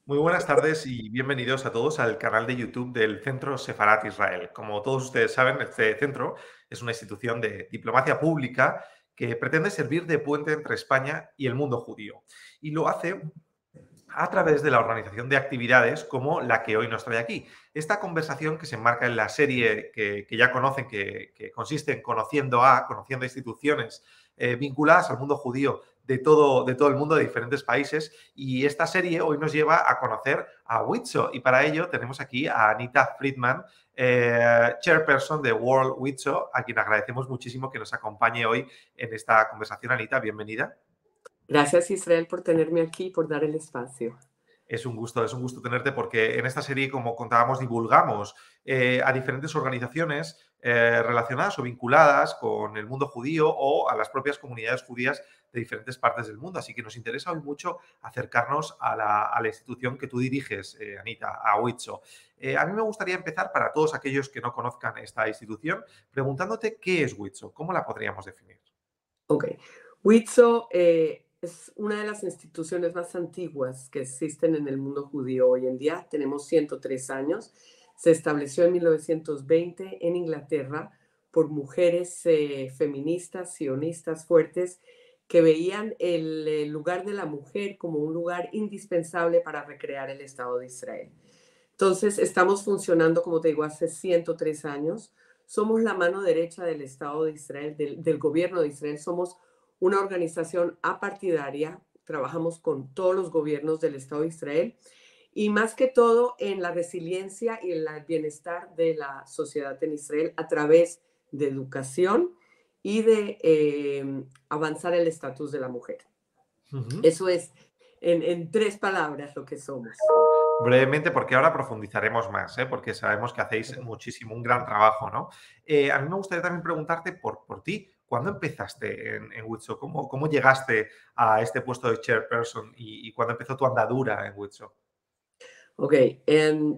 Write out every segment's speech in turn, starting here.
Muy buenas tardes y bienvenidos a todos al canal de YouTube del Centro Sefarat Israel. Como todos ustedes saben, este centro es una institución de diplomacia pública que pretende servir de puente entre España y el mundo judío. Y lo hace a través de la organización de actividades como la que hoy nos trae aquí. Esta conversación que se enmarca en la serie que ya conocen, que consiste en conociendo instituciones vinculadas al mundo judío de todo el mundo, de diferentes países. Y esta serie hoy nos lleva a conocer a Witzo. Y para ello tenemos aquí a Anita Friedman, chairperson de World Witzo, a quien agradecemos muchísimo que nos acompañe hoy en esta conversación. Anita, bienvenida. Gracias, Israel, por tenerme aquí y por dar el espacio. Es un gusto tenerte porque en esta serie, como contábamos, divulgamos a diferentes organizaciones relacionadas o vinculadas con el mundo judío o a las propias comunidades judías de diferentes partes del mundo. Así que nos interesa hoy mucho acercarnos a la institución que tú diriges, Anita, a Witzo. A mí me gustaría empezar, para todos aquellos que no conozcan esta institución, preguntándote qué es Witzo, cómo la podríamos definir. Ok. WITSO es una de las instituciones más antiguas que existen en el mundo judío hoy en día. Tenemos 103 años. Se estableció en 1920 en Inglaterra por mujeres feministas, sionistas fuertes, que veían el lugar de la mujer como un lugar indispensable para recrear el Estado de Israel. Entonces, estamos funcionando, como te digo, hace 103 años. Somos la mano derecha del Estado de Israel, del gobierno de Israel. Somos una organización apartidaria. Trabajamos con todos los gobiernos del Estado de Israel y más que todo en la resiliencia y el bienestar de la sociedad en Israel a través de educación y de avanzar el estatus de la mujer. Ujú. Eso es en tres palabras lo que somos. Brevemente, porque ahora profundizaremos más, porque sabemos que hacéis muchísimo, un gran trabajo, ¿no? A mí me gustaría también preguntarte por ti. ¿Cuándo empezaste en Witso? ¿Cómo llegaste a este puesto de chairperson y cuándo empezó tu andadura en Witso? Ok,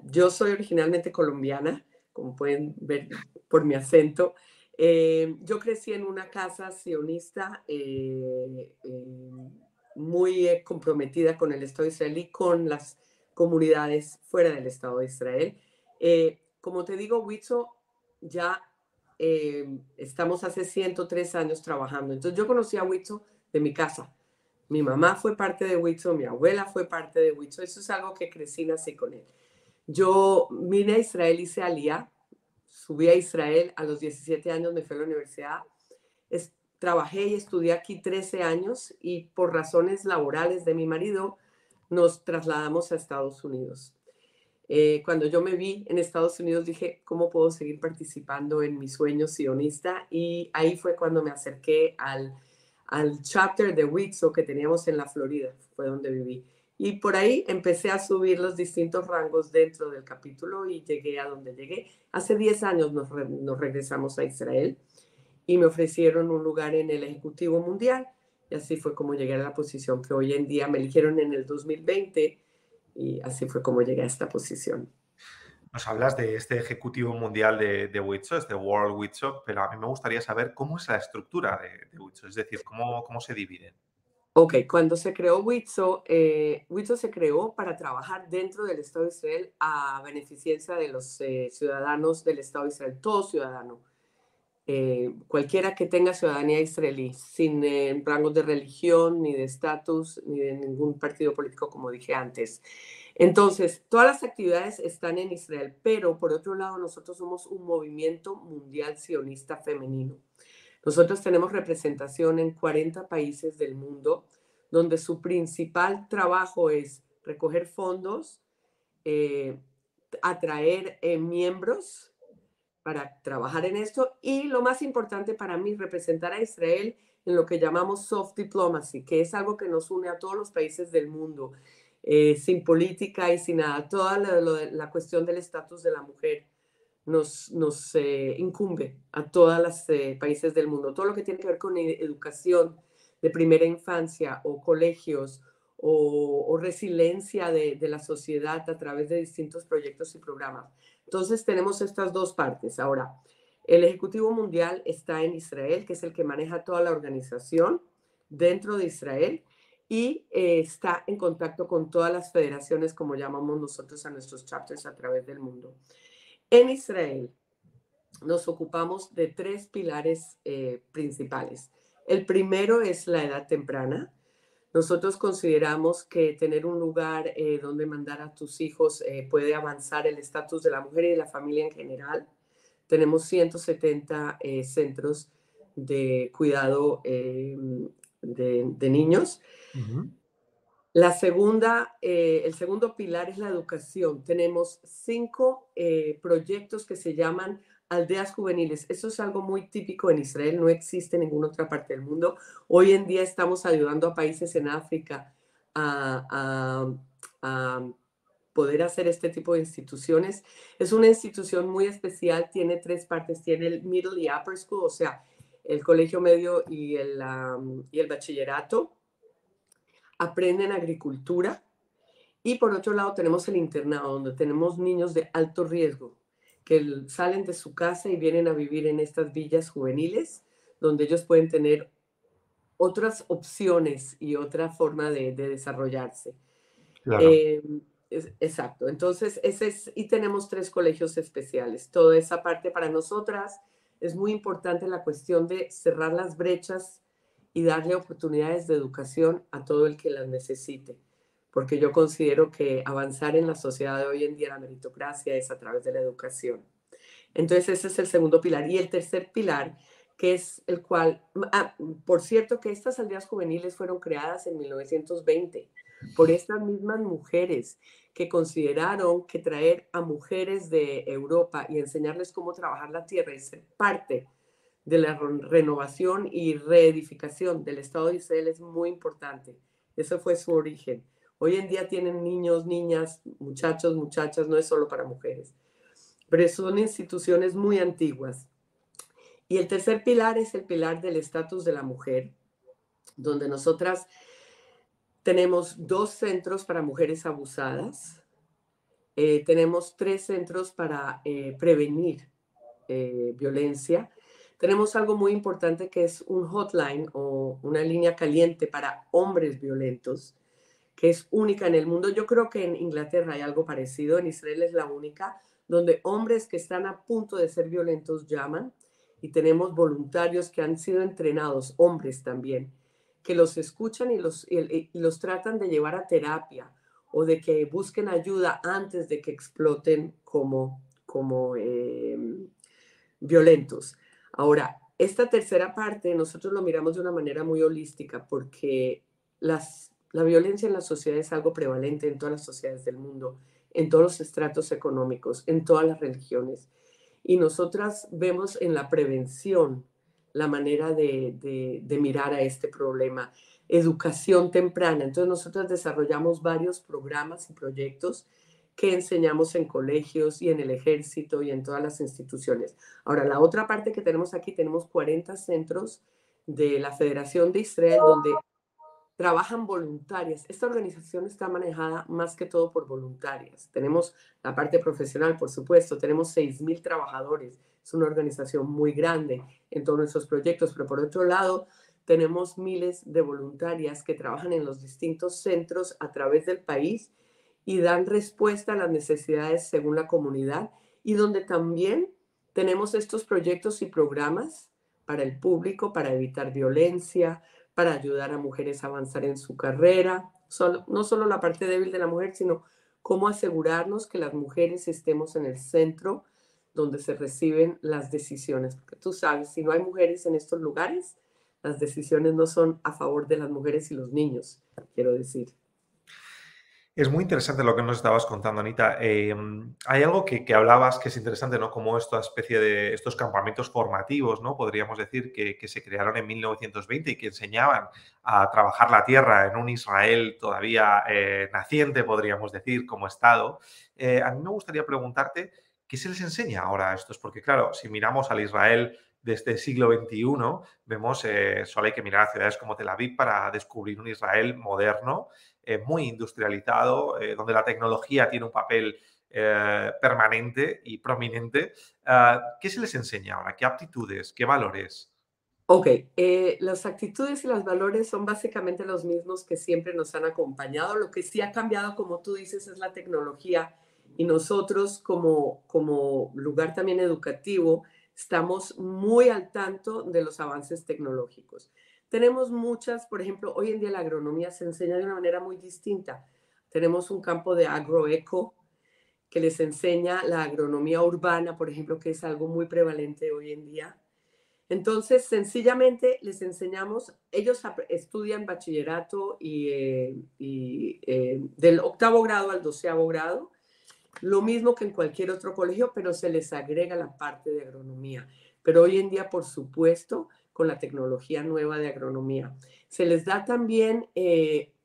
yo soy originalmente colombiana, como pueden ver por mi acento. Yo crecí en una casa sionista muy comprometida con el Estado de Israel y con las comunidades fuera del Estado de Israel. Como te digo, Witso, ya estamos hace 103 años trabajando. Entonces yo conocí a Witso de mi casa. Mi mamá fue parte de Witso, mi abuela fue parte de Witso. Eso es algo que crecí, nací con él. Yo vine a Israel, hice Aliyah, subí a Israel a los 17 años, me fui a la universidad. Trabajé y estudié aquí 13 años y por razones laborales de mi marido nos trasladamos a Estados Unidos. Cuando yo me vi en Estados Unidos dije, ¿cómo puedo seguir participando en mi sueño sionista? Y ahí fue cuando me acerqué al chapter de Witso que teníamos en la Florida, fue donde viví. Y por ahí empecé a subir los distintos rangos dentro del capítulo y llegué a donde llegué. Hace 10 años nos regresamos a Israel y me ofrecieron un lugar en el Ejecutivo Mundial. Y así fue como llegué a la posición que hoy en día me eligieron en el 2020 y así fue como llegué a esta posición. Nos hablas de este ejecutivo mundial de Witso, este World Witso, pero a mí me gustaría saber cómo es la estructura de Witso, es decir, cómo se dividen. Ok, cuando se creó Witso, Witso se creó para trabajar dentro del Estado de Israel a beneficencia de los ciudadanos del Estado de Israel, todo ciudadano, cualquiera que tenga ciudadanía israelí, sin rangos de religión, ni de estatus, ni de ningún partido político, como dije antes. Entonces, todas las actividades están en Israel, pero por otro lado, nosotros somos un movimiento mundial sionista femenino. Nosotros tenemos representación en 40 países del mundo, donde su principal trabajo es recoger fondos, eh, atraer miembros para trabajar en esto y lo más importante para mí, representar a Israel en lo que llamamos soft diplomacy, que es algo que nos une a todos los países del mundo, sin política y sin nada. Toda la cuestión del estatus de la mujer nos incumbe a todos los países del mundo. Todo lo que tiene que ver con educación de primera infancia o colegios o resiliencia de la sociedad a través de distintos proyectos y programas. Entonces tenemos estas dos partes. Ahora, el Ejecutivo Mundial está en Israel, que es el que maneja toda la organización dentro de Israel. y está en contacto con todas las federaciones, como llamamos nosotros a nuestros chapters a través del mundo. En Israel nos ocupamos de tres pilares principales. El primero es la edad temprana. Nosotros consideramos que tener un lugar donde mandar a tus hijos puede avanzar el estatus de la mujer y de la familia en general. Tenemos 170 centros de cuidado de niños. Ujú. El segundo pilar es la educación. Tenemos 5 proyectos que se llaman aldeas juveniles. Eso es algo muy típico en Israel, no existe en ninguna otra parte del mundo. Hoy en día estamos ayudando a países en África a, a poder hacer este tipo de instituciones. Es una institución muy especial, tiene 3 partes, tiene el middle y upper school, o sea, el colegio medio y el bachillerato. Aprenden agricultura y por otro lado tenemos el internado, donde tenemos niños de alto riesgo que salen de su casa y vienen a vivir en estas villas juveniles, donde ellos pueden tener otras opciones y otra forma de desarrollarse. Claro. Eh, exacto. Entonces, y tenemos 3 colegios especiales. Toda esa parte para nosotras es muy importante la cuestión de cerrar las brechas y darle oportunidades de educación a todo el que las necesite, porque yo considero que avanzar en la sociedad de hoy en día, la meritocracia, es a través de la educación. Entonces, ese es el segundo pilar. Y el tercer pilar, que es el cual, por cierto, que estas aldeas juveniles fueron creadas en 1920 por estas mismas mujeres que consideraron que traer a mujeres de Europa y enseñarles cómo trabajar la tierra y ser parte de la renovación y reedificación del Estado de Israel es muy importante. Ese fue su origen. Hoy en día tienen niños, niñas, muchachos, muchachas, no es solo para mujeres, pero son instituciones muy antiguas. Y el tercer pilar es el pilar del estatus de la mujer, donde nosotras tenemos 2 centros para mujeres abusadas, tenemos 3 centros para prevenir violencia. Tenemos algo muy importante que es un hotline o una línea caliente para hombres violentos, que es única en el mundo. Yo creo que en Inglaterra hay algo parecido, en Israel es la única, donde hombres que están a punto de ser violentos llaman y tenemos voluntarios que han sido entrenados, hombres también, que los escuchan y los tratan de llevar a terapia o de que busquen ayuda antes de que exploten como violentos. Ahora, esta tercera parte nosotros lo miramos de una manera muy holística porque la violencia en la sociedad es algo prevalente en todas las sociedades del mundo, en todos los estratos económicos, en todas las religiones. Y nosotras vemos en la prevención la manera de mirar a este problema. Educación temprana. Entonces nosotros desarrollamos varios programas y proyectos que enseñamos en colegios y en el ejército y en todas las instituciones. Ahora, la otra parte que tenemos aquí, tenemos 40 centros de la Federación de Israel donde trabajan voluntarias. Esta organización está manejada más que todo por voluntarias. Tenemos la parte profesional, por supuesto, tenemos 6,000 trabajadores. Es una organización muy grande en todos nuestros proyectos, pero por otro lado, tenemos miles de voluntarias que trabajan en los distintos centros a través del país y dan respuesta a las necesidades según la comunidad y donde también tenemos estos proyectos y programas para el público, para evitar violencia, para ayudar a mujeres a avanzar en su carrera, no solo la parte débil de la mujer, sino cómo asegurarnos que las mujeres estemos en el centro donde se reciben las decisiones. Porque tú sabes, si no hay mujeres en estos lugares, las decisiones no son a favor de las mujeres y los niños, quiero decir. Es muy interesante lo que nos estabas contando, Anita. Hay algo que hablabas que es interesante, ¿no? Como esta especie de estos campamentos formativos, ¿no? Podríamos decir que se crearon en 1920 y que enseñaban a trabajar la tierra en un Israel todavía naciente, podríamos decir, como Estado. A mí me gustaría preguntarte, ¿qué se les enseña ahora a estos? Porque, claro, si miramos al Israel de este siglo XXI, vemos, solo hay que mirar a ciudades como Tel Aviv para descubrir un Israel moderno, muy industrializado, donde la tecnología tiene un papel permanente y prominente. ¿Qué se les enseña ahora? ¿Qué aptitudes? ¿Qué valores? Ok, las actitudes y los valores son básicamente los mismos que siempre nos han acompañado. Lo que sí ha cambiado, como tú dices, es la tecnología y nosotros como lugar también educativo estamos muy al tanto de los avances tecnológicos. Tenemos muchas, por ejemplo, hoy en día la agronomía se enseña de una manera muy distinta. Tenemos un campo de agroeco que les enseña la agronomía urbana, por ejemplo, que es algo muy prevalente hoy en día. Entonces, sencillamente les enseñamos, ellos estudian bachillerato y del octavo grado al doceavo grado, lo mismo que en cualquier otro colegio, pero se les agrega la parte de agronomía. Pero hoy en día, por supuesto, con la tecnología nueva de agronomía. Se les da también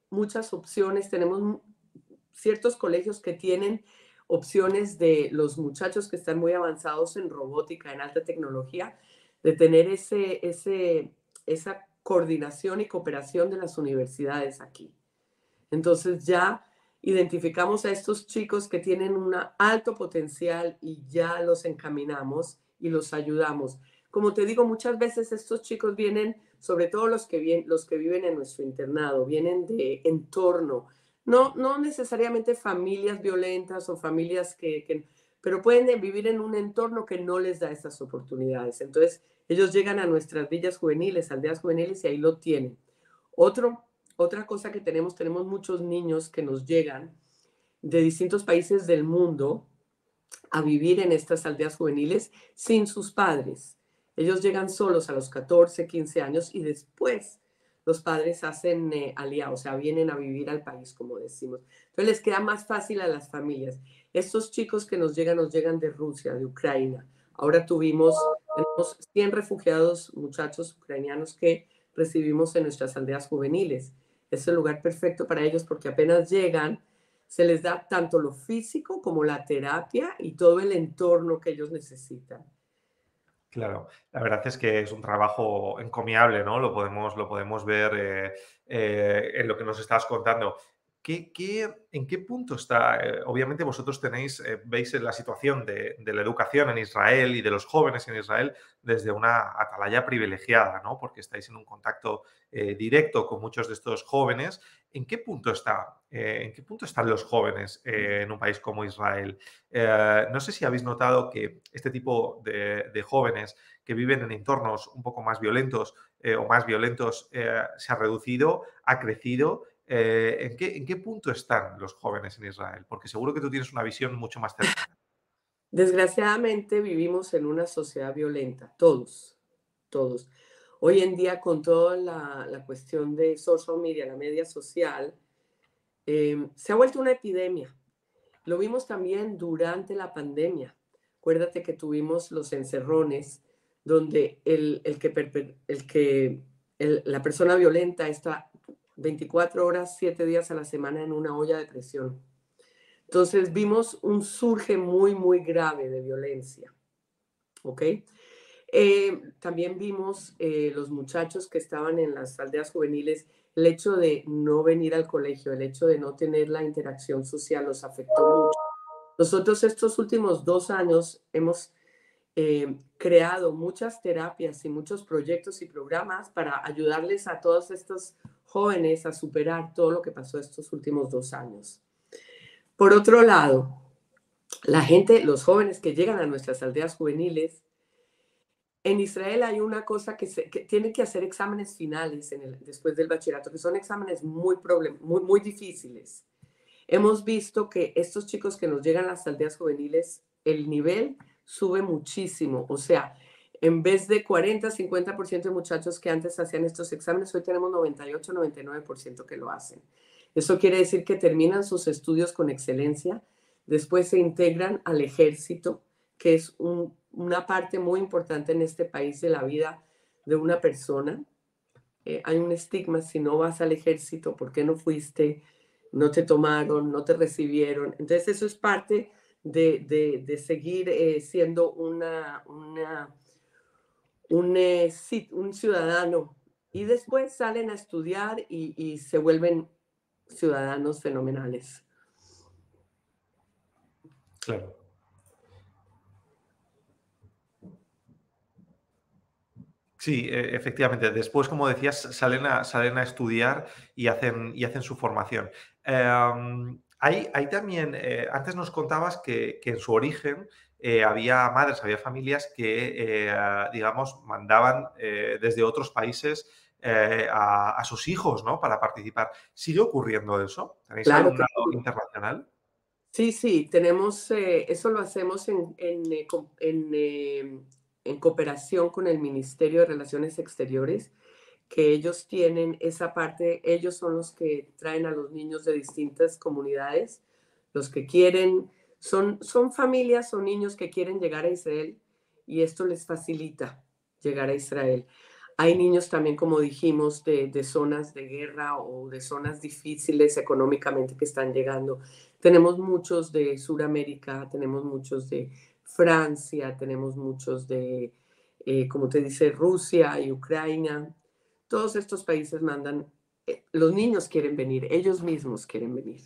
muchas opciones. Tenemos ciertos colegios que tienen opciones de los muchachos que están muy avanzados en robótica, en alta tecnología, de tener esa coordinación y cooperación de las universidades aquí. Entonces ya identificamos a estos chicos que tienen un alto potencial y ya los encaminamos y los ayudamos. Como te digo, muchas veces estos chicos vienen, sobre todo los que viven en nuestro internado, vienen de entorno, no necesariamente familias violentas o familias pero pueden vivir en un entorno que no les da esas oportunidades. Entonces, ellos llegan a nuestras villas juveniles, aldeas juveniles y ahí lo tienen. Otro Otra cosa que tenemos muchos niños que nos llegan de distintos países del mundo a vivir en estas aldeas juveniles sin sus padres. Ellos llegan solos a los 14, 15 años y después los padres hacen alía, o sea, vienen a vivir al país, como decimos. Entonces les queda más fácil a las familias. Estos chicos que nos llegan de Rusia, de Ucrania. Ahora tenemos 100 refugiados, muchachos ucranianos que recibimos en nuestras aldeas juveniles. Es el lugar perfecto para ellos porque apenas llegan, se les da tanto lo físico como la terapia y todo el entorno que ellos necesitan. Claro, la verdad es que es un trabajo encomiable, ¿no? Lo podemos ver en lo que nos estás contando. En qué punto está? Obviamente vosotros tenéis, veis la situación de la educación en Israel y de los jóvenes en Israel desde una atalaya privilegiada, ¿no? Porque estáis en un contacto directo con muchos de estos jóvenes. ¿En qué punto está? ¿En qué punto están los jóvenes en un país como Israel? No sé si habéis notado que este tipo de jóvenes que viven en entornos un poco más violentos o más violentos se ha reducido, ha crecido. En qué punto están los jóvenes en Israel? Porque seguro que tú tienes una visión mucho más cercana. Desgraciadamente vivimos en una sociedad violenta, todos. Hoy en día con toda la cuestión de social media, la media social, se ha vuelto una epidemia. Lo vimos también durante la pandemia. Acuérdate que tuvimos los encerrones donde la persona violenta está 24 horas, 7 días a la semana en una olla de presión. Entonces vimos un surge muy grave de violencia, ¿ok? También vimos los muchachos que estaban en las aldeas juveniles, el hecho de no venir al colegio, el hecho de no tener la interacción social los afectó mucho. Nosotros estos últimos 2 años hemos creado muchas terapias y muchos proyectos y programas para ayudarles a todos estos jóvenes a superar todo lo que pasó estos últimos 2 años. Por otro lado, los jóvenes que llegan a nuestras aldeas juveniles, en Israel hay una cosa que tienen que hacer exámenes finales después del bachillerato, que son exámenes muy difíciles. Hemos visto que estos chicos que nos llegan a las aldeas juveniles, el nivel sube muchísimo. O sea, en vez de 40-50% de muchachos que antes hacían estos exámenes, hoy tenemos 98-99% que lo hacen. Eso quiere decir que terminan sus estudios con excelencia, después se integran al ejército, que es una parte muy importante en este país de la vida de una persona. Hay un estigma, si no vas al ejército, ¿por qué no fuiste? No te tomaron, no te recibieron. Entonces eso es parte de seguir siendo un ciudadano. Y después salen a estudiar y se vuelven ciudadanos fenomenales. Claro. Sí, efectivamente. Después, como decías, salen a estudiar y hacen su formación. Hay también, antes nos contabas que en su origen había madres, había familias que, digamos, mandaban desde otros países a sus hijos, ¿no? Para participar. ¿Sigue ocurriendo eso? ¿Tenéis Claro que alumnado sí. internacional? Sí, sí, tenemos, eso lo hacemos en cooperación con el Ministerio de Relaciones Exteriores, que ellos tienen esa parte, ellos son los que traen a los niños de distintas comunidades, los que quieren, son familias o niños que quieren llegar a Israel y esto les facilita llegar a Israel. Hay niños también, como dijimos, de zonas de guerra o de zonas difíciles económicamente que están llegando. Tenemos muchos de Sudamérica, tenemos muchos de Francia, tenemos muchos de, como te dice, Rusia y Ucrania. Todos estos países mandan, los niños quieren venir, ellos mismos quieren venir.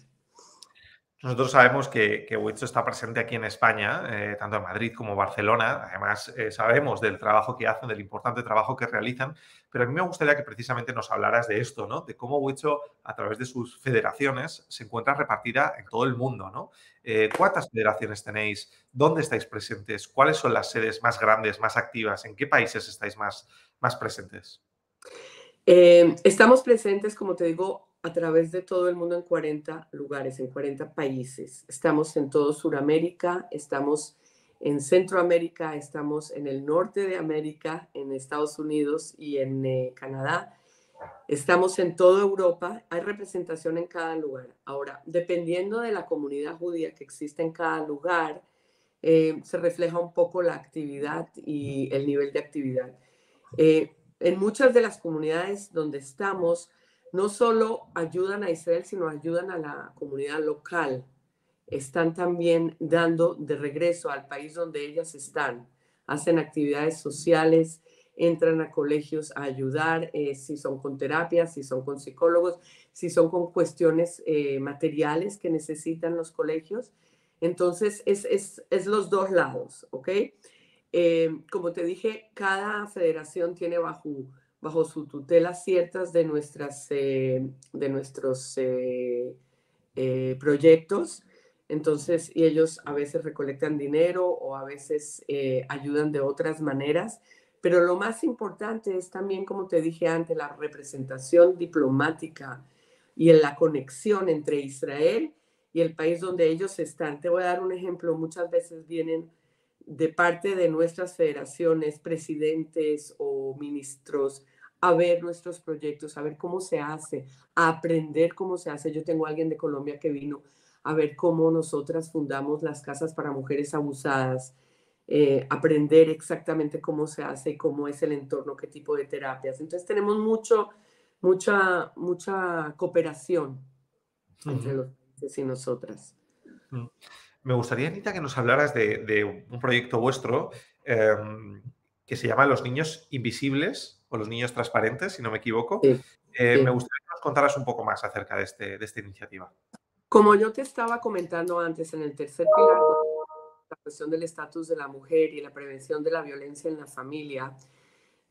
Nosotros sabemos que Witcho está presente aquí en España, tanto en Madrid como Barcelona. Además, sabemos del trabajo que hacen, del importante trabajo que realizan, pero a mí me gustaría que precisamente nos hablaras de esto, ¿no? De cómo Witcho, a través de sus federaciones, se encuentra repartida en todo el mundo, ¿no? ¿Cuántas federaciones tenéis? ¿Dónde estáis presentes? ¿Cuáles son las sedes más grandes, más activas? ¿En qué países estáis más presentes? Estamos presentes, como te digo, a través de todo el mundo en 40 lugares, en 40 países. Estamos en todo Sudamérica, estamos en Centroamérica, estamos en el norte de América, en Estados Unidos y en Canadá. Estamos en toda Europa, hay representación en cada lugar. Ahora, dependiendo de la comunidad judía que existe en cada lugar, se refleja un poco la actividad y el nivel de actividad. En muchas de las comunidades donde estamos, no solo ayudan a Israel, sino ayudan a la comunidad local. Están también dando de regreso al país donde ellas están. Hacen actividades sociales, entran a colegios a ayudar, si son con terapias, si son con psicólogos, si son con cuestiones materiales que necesitan los colegios. Entonces, es los dos lados, ¿ok? Como te dije, cada federación tiene bajo su tutela ciertas de nuestros proyectos. Entonces, y ellos a veces recolectan dinero o a veces ayudan de otras maneras. Pero lo más importante es también, como te dije antes, la representación diplomática y en la conexión entre Israel y el país donde ellos están. Te voy a dar un ejemplo. Muchas veces vienen de parte de nuestras federaciones, presidentes o ministros, a ver nuestros proyectos, a ver cómo se hace, a aprender cómo se hace. Yo tengo a alguien de Colombia que vino a ver cómo nosotras fundamos las casas para mujeres abusadas, aprender exactamente cómo se hace y cómo es el entorno, qué tipo de terapias. Entonces tenemos mucha cooperación entre Ujú. los países y nosotras. Mm. Me gustaría, Anita, que nos hablaras de un proyecto vuestro que se llama Los Niños Invisibles o Los Niños Transparentes, si no me equivoco. Sí, Me sí. gustaría que nos contaras un poco más acerca de esta iniciativa. Como yo te estaba comentando antes, en el tercer pilar, la cuestión del estatus de la mujer y la prevención de la violencia en la familia,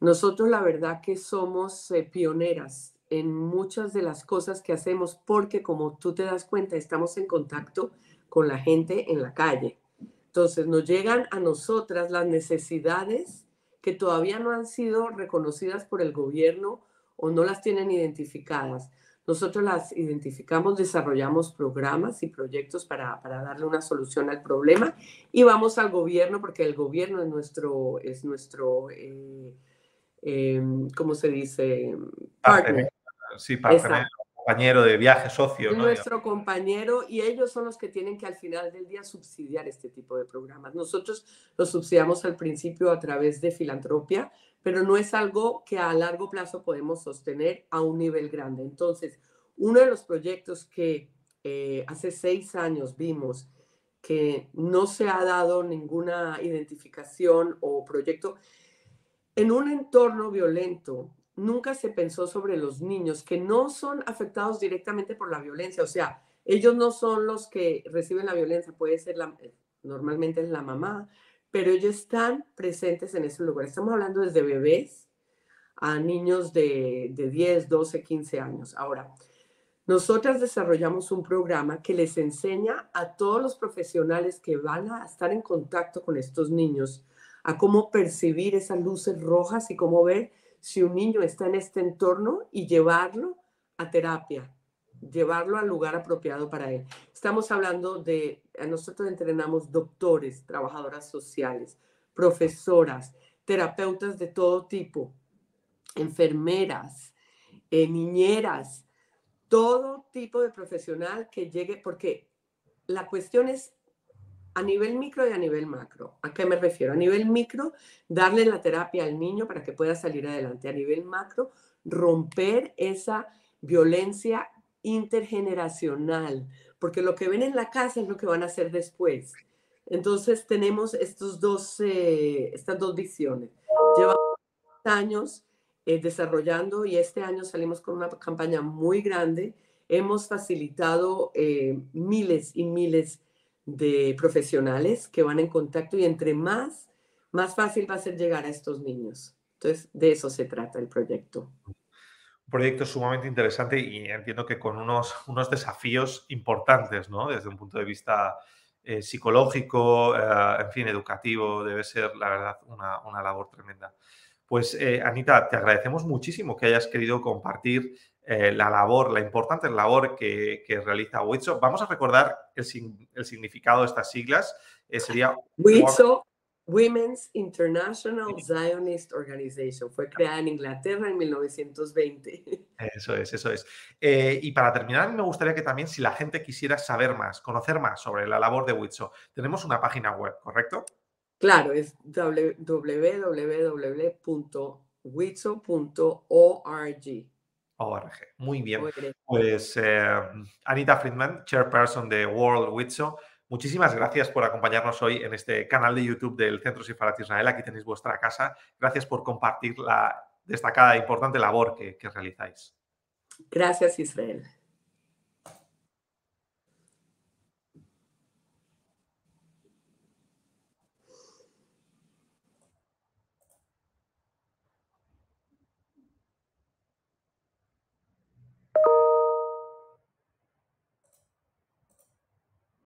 nosotros la verdad que somos pioneras en muchas de las cosas que hacemos porque como tú te das cuenta, estamos en contacto con la gente en la calle. Entonces nos llegan a nosotras las necesidades que todavía no han sido reconocidas por el gobierno o no las tienen identificadas. Nosotros las identificamos, desarrollamos programas y proyectos para darle una solución al problema y vamos al gobierno porque el gobierno es nuestro ¿cómo se dice? Partener, Partner. sí, partener, Exacto. compañero de viaje, socio, Es ¿no? nuestro compañero y ellos son los que tienen que al final del día subsidiar este tipo de programas. Nosotros los subsidiamos al principio a través de filantropía, pero no es algo que a largo plazo podemos sostener a un nivel grande. Entonces, uno de los proyectos que hace 6 años vimos que no se ha dado ninguna identificación o proyecto en un entorno violento, nunca se pensó sobre los niños que no son afectados directamente por la violencia. O sea, ellos no son los que reciben la violencia, puede ser normalmente es la mamá, pero ellos están presentes en ese lugar. Estamos hablando desde bebés a niños de 10, 12, 15 años. Ahora, nosotras desarrollamos un programa que les enseña a todos los profesionales que van a estar en contacto con estos niños a cómo percibir esas luces rojas y cómo ver si un niño está en este entorno y llevarlo a terapia, llevarlo al lugar apropiado para él. Estamos hablando de, nosotros entrenamos doctores, trabajadoras sociales, profesoras, terapeutas de todo tipo, enfermeras, niñeras, todo tipo de profesional que llegue, porque la cuestión es a nivel micro y a nivel macro. ¿A qué me refiero? A nivel micro, darle la terapia al niño para que pueda salir adelante. A nivel macro, romper esa violencia intergeneracional, porque lo que ven en la casa es lo que van a hacer después. Entonces tenemos estas dos visiones. Llevamos años desarrollando y este año salimos con una campaña muy grande. Hemos facilitado miles y miles de profesionales que van en contacto y entre más fácil va a ser llegar a estos niños. Entonces, de eso se trata el proyecto. Un proyecto sumamente interesante y entiendo que con unos desafíos importantes, ¿no? Desde un punto de vista psicológico, en fin, educativo, debe ser, la verdad, una labor tremenda. Pues, Anita, te agradecemos muchísimo que hayas querido compartir la labor, la importante labor que realiza WITSO. Vamos a recordar el significado de estas siglas. Sería WITSO, Women's International Zionist Organization. Fue creada en Inglaterra en 1920. Eso es, eso es. Y para terminar, me gustaría que también, si la gente quisiera saber más, conocer más sobre la labor de WITSO, tenemos una página web, ¿correcto? Claro, es www.witso.org. ORG. Muy bien. Pues Anita Friedman, Chairperson de World WITSO, muchísimas gracias por acompañarnos hoy en este canal de YouTube del Centro Sefarat Israel. Aquí tenéis vuestra casa. Gracias por compartir la destacada e importante labor que realizáis. Gracias, Israel.